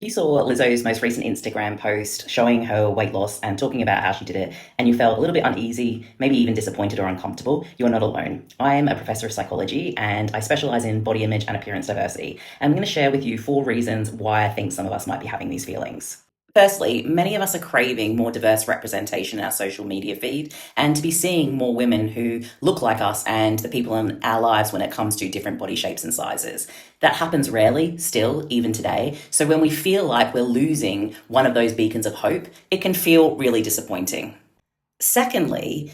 You saw Lizzo's most recent Instagram post showing her weight loss and talking about how she did it, and you felt a little bit uneasy, maybe even disappointed or uncomfortable. You're not alone. I am a professor of psychology and I specialize in body image and appearance diversity. And I'm going to share with you 4 reasons why I think some of us might be having these feelings. Firstly, many of us are craving more diverse representation in our social media feed and to be seeing more women who look like us and the people in our lives when it comes to different body shapes and sizes. That happens rarely, still, even today. So when we feel like we're losing one of those beacons of hope, it can feel really disappointing. Secondly,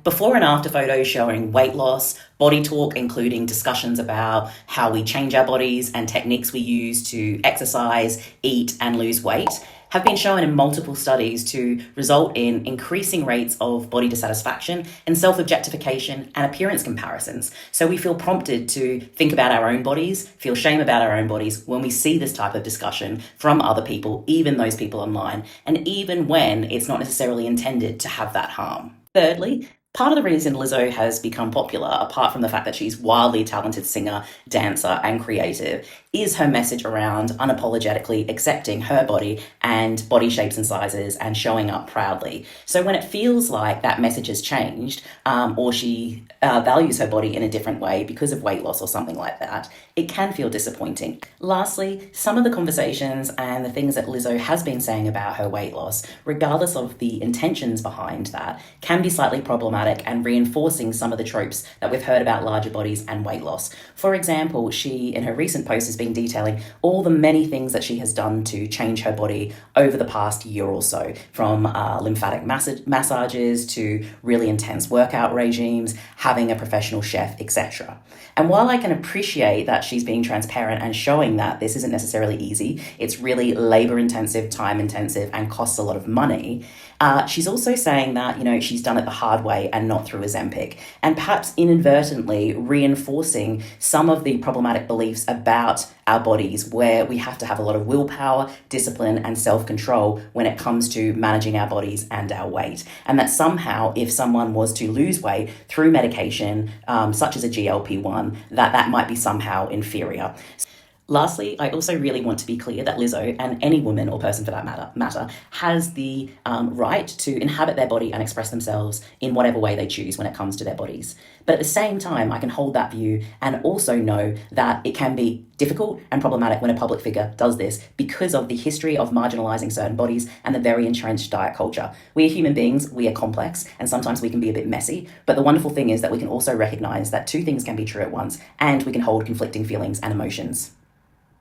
before and after photos showing weight loss, body talk, including discussions about how we change our bodies and techniques we use to exercise, eat, and lose weight, have been shown in multiple studies to result in increasing rates of body dissatisfaction and self-objectification and appearance comparisons. So we feel prompted to think about our own bodies, feel shame about our own bodies when we see this type of discussion from other people, even those people online, and even when it's not necessarily intended to have that harm. Thirdly, part of the reason Lizzo has become popular, apart from the fact that she's wildly talented singer, dancer, and creative, is her message around unapologetically accepting her body and body shapes and sizes and showing up proudly. So when it feels like that message has changed, or she values her body in a different way because of weight loss or something like that, it can feel disappointing. Lastly, some of the conversations and the things that Lizzo has been saying about her weight loss, regardless of the intentions behind that, can be slightly problematic and reinforcing some of the tropes that we've heard about larger bodies and weight loss. For example, she, in her recent post, has been detailing all the many things that she has done to change her body over the past year or so, from lymphatic massages to really intense workout regimes, having a professional chef, etc. And while I can appreciate that she's being transparent and showing that this isn't necessarily easy, it's really labor intensive, time intensive, and costs a lot of money, she's also saying that, she's done it the hard way and not through Ozempic, and perhaps inadvertently reinforcing some of the problematic beliefs about our bodies, where we have to have a lot of willpower, discipline, and self-control when it comes to managing our bodies and our weight. And that somehow, if someone was to lose weight through medication, such as a GLP-1, that might be somehow inferior. Lastly, I also really want to be clear that Lizzo, and any woman or person for that matter has the right to inhabit their body and express themselves in whatever way they choose when it comes to their bodies. But at the same time, I can hold that view and also know that it can be difficult and problematic when a public figure does this because of the history of marginalizing certain bodies and the very entrenched diet culture. We are human beings, we are complex, and sometimes we can be a bit messy. But the wonderful thing is that we can also recognize that two things can be true at once, and we can hold conflicting feelings and emotions.